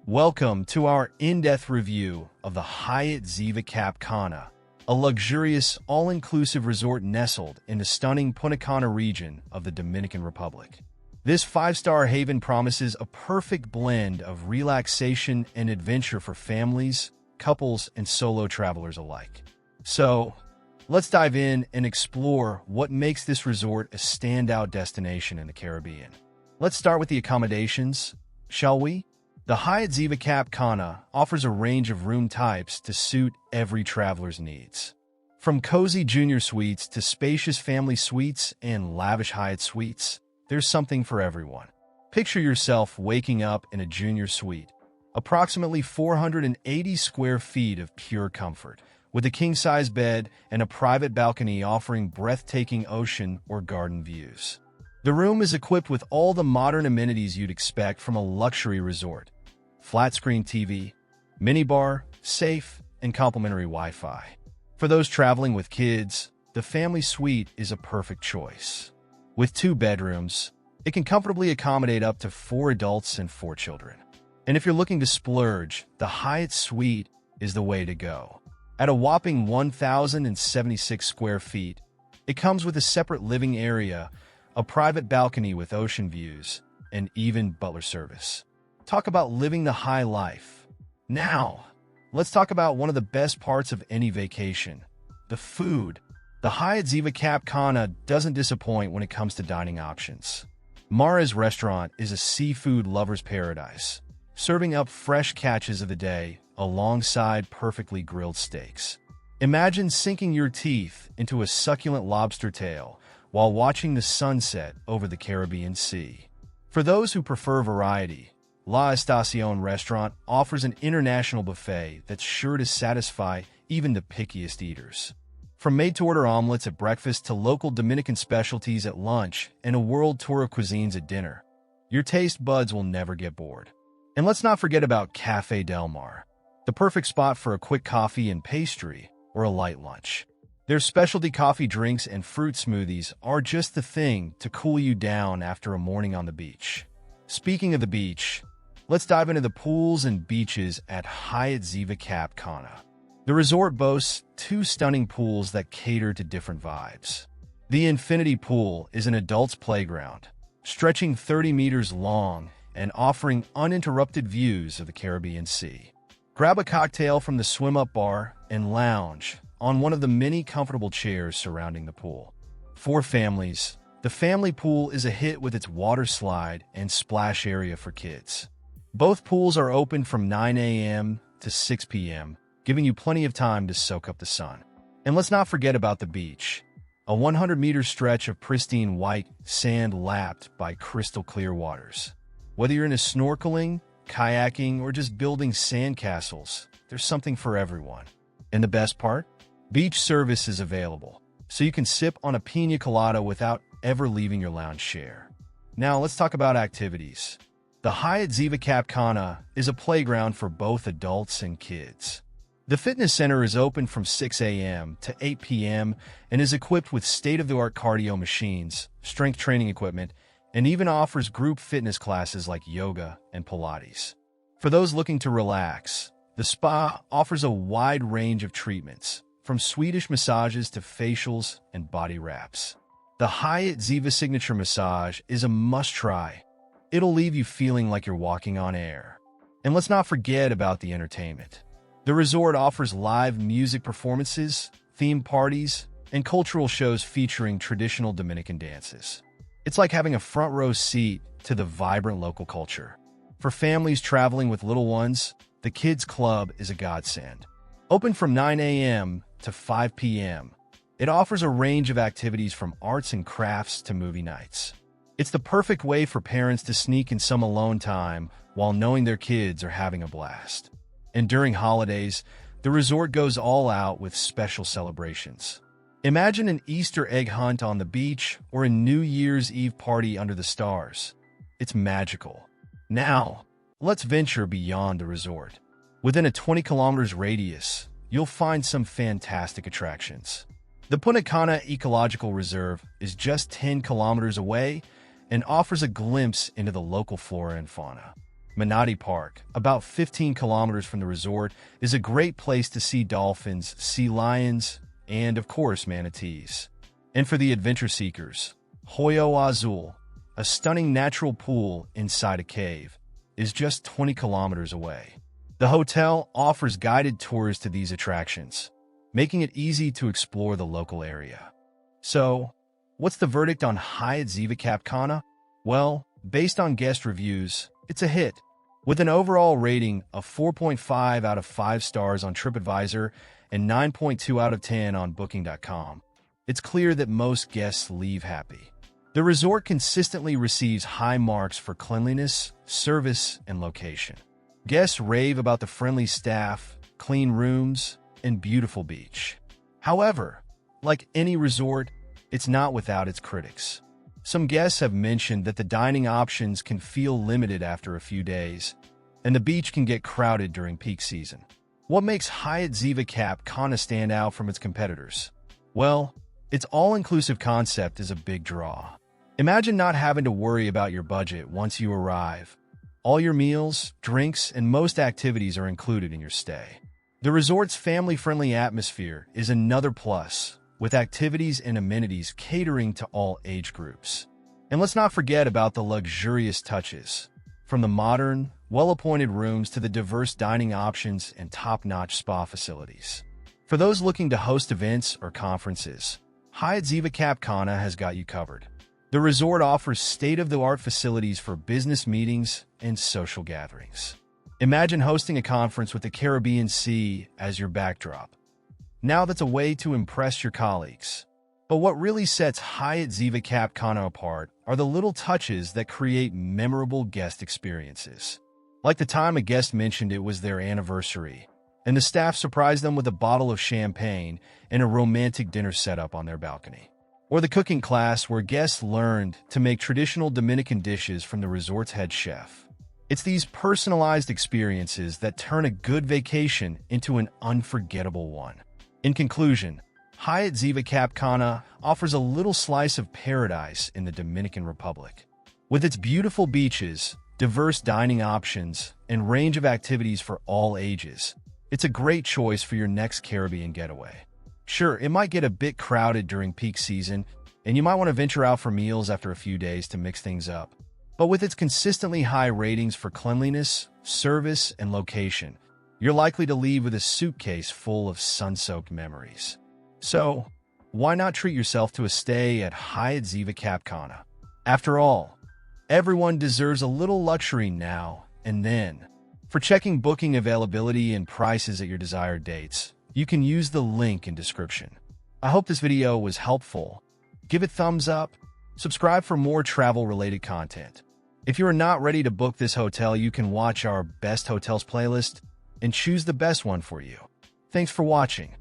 Welcome to our in-depth review of the Hyatt Ziva Cancun, a luxurious, all-inclusive resort nestled in the stunning Punta Cana region of the Dominican Republic. This five-star haven promises a perfect blend of relaxation and adventure for families, couples, and solo travelers alike. So, let's dive in and explore what makes this resort a standout destination in the Caribbean. Let's start with the accommodations, shall we? The Hyatt Ziva Cancun offers a range of room types to suit every traveler's needs. From cozy junior suites to spacious family suites and lavish Hyatt suites, there's something for everyone. Picture yourself waking up in a junior suite, approximately 480 square feet of pure comfort, with a king-size bed and a private balcony offering breathtaking ocean or garden views. The room is equipped with all the modern amenities you'd expect from a luxury resort. Flat-screen TV, minibar, safe, and complimentary Wi-Fi. For those traveling with kids, the family suite is a perfect choice. With 2 bedrooms, it can comfortably accommodate up to 4 adults and 4 children. And if you're looking to splurge, the Hyatt Suite is the way to go. At a whopping 1,076 square feet, it comes with a separate living area, a private balcony with ocean views, and even butler service. Talk about living the high life. Now, let's talk about one of the best parts of any vacation, the food. The Hyatt Ziva Cancun doesn't disappoint when it comes to dining options. Mara's restaurant is a seafood lover's paradise, serving up fresh catches of the day alongside perfectly grilled steaks. Imagine sinking your teeth into a succulent lobster tail while watching the sunset over the Caribbean Sea. For those who prefer variety, La Estacion restaurant offers an international buffet that's sure to satisfy even the pickiest eaters. From made-to-order omelets at breakfast to local Dominican specialties at lunch and a world tour of cuisines at dinner, your taste buds will never get bored. And let's not forget about Café Del Mar, the perfect spot for a quick coffee and pastry or a light lunch. Their specialty coffee drinks and fruit smoothies are just the thing to cool you down after a morning on the beach. Speaking of the beach, let's dive into the pools and beaches at Hyatt Ziva Cancun. The resort boasts 2 stunning pools that cater to different vibes. The Infinity Pool is an adult's playground, stretching 30 meters long and offering uninterrupted views of the Caribbean Sea. Grab a cocktail from the swim-up bar and lounge on one of the many comfortable chairs surrounding the pool. For families, the family pool is a hit with its water slide and splash area for kids. Both pools are open from 9 a.m. to 6 p.m., giving you plenty of time to soak up the sun. And let's not forget about the beach, a 100-meter stretch of pristine white sand lapped by crystal clear waters. Whether you're into snorkeling, kayaking, or just building sandcastles, there's something for everyone. And the best part? Beach service is available, so you can sip on a piña colada without ever leaving your lounge chair. Now let's talk about activities. The Hyatt Ziva Cancun is a playground for both adults and kids. The fitness center is open from 6 a.m. to 8 p.m. and is equipped with state-of-the-art cardio machines, strength training equipment, and even offers group fitness classes like yoga and Pilates. For those looking to relax, the spa offers a wide range of treatments, from Swedish massages to facials and body wraps. The Hyatt Ziva Signature Massage is a must-try. It'll leave you feeling like you're walking on air. And let's not forget about the entertainment. The resort offers live music performances, theme parties, and cultural shows featuring traditional Dominican dances. It's like having a front row seat to the vibrant local culture. For families traveling with little ones, the Kids Club is a godsend. Open from 9 a.m. to 5 p.m., it offers a range of activities from arts and crafts to movie nights. It's the perfect way for parents to sneak in some alone time while knowing their kids are having a blast. And during holidays, the resort goes all out with special celebrations. Imagine an Easter egg hunt on the beach or a New Year's Eve party under the stars. It's magical. Now, let's venture beyond the resort. Within a 20 kilometers radius, you'll find some fantastic attractions. The Punta Cana Ecological Reserve is just 10 kilometers away and offers a glimpse into the local flora and fauna. Manatee Park, about 15 kilometers from the resort, is a great place to see dolphins, sea lions, and, of course, manatees. And for the adventure seekers, Hoyo Azul, a stunning natural pool inside a cave, is just 20 kilometers away. The hotel offers guided tours to these attractions, making it easy to explore the local area. So, what's the verdict on Hyatt Ziva Cancun? Well, based on guest reviews, it's a hit. With an overall rating of 4.5 out of 5 stars on TripAdvisor and 9.2 out of 10 on Booking.com, it's clear that most guests leave happy. The resort consistently receives high marks for cleanliness, service, and location. Guests rave about the friendly staff, clean rooms, and beautiful beach. However, like any resort, it's not without its critics. Some guests have mentioned that the dining options can feel limited after a few days, and the beach can get crowded during peak season. What makes Hyatt Ziva Cancun stand out from its competitors? Well, its all-inclusive concept is a big draw. Imagine not having to worry about your budget once you arrive. All your meals, drinks, and most activities are included in your stay. The resort's family-friendly atmosphere is another plus, with activities and amenities catering to all age groups. And let's not forget about the luxurious touches, from the modern, well-appointed rooms to the diverse dining options and top-notch spa facilities. For those looking to host events or conferences, Hyatt Ziva Cancun has got you covered. The resort offers state-of-the-art facilities for business meetings and social gatherings. Imagine hosting a conference with the Caribbean Sea as your backdrop. Now that's a way to impress your colleagues. But what really sets Hyatt Ziva Cancun apart are the little touches that create memorable guest experiences. Like the time a guest mentioned it was their anniversary, and the staff surprised them with a bottle of champagne and a romantic dinner setup on their balcony. Or the cooking class where guests learned to make traditional Dominican dishes from the resort's head chef. It's these personalized experiences that turn a good vacation into an unforgettable one. In conclusion, Hyatt Ziva Cancun offers a little slice of paradise in the Dominican Republic. With its beautiful beaches, diverse dining options, and range of activities for all ages, it's a great choice for your next Caribbean getaway. Sure, it might get a bit crowded during peak season, and you might want to venture out for meals after a few days to mix things up. But with its consistently high ratings for cleanliness, service, and location, you're likely to leave with a suitcase full of sun-soaked memories. So, why not treat yourself to a stay at Hyatt Ziva Cancun? After all, everyone deserves a little luxury now and then. For checking booking availability and prices at your desired dates, you can use the link in description. I hope this video was helpful. Give it thumbs up, subscribe for more travel-related content. If you are not ready to book this hotel, you can watch our Best Hotels playlist and choose the best one for you. Thanks for watching.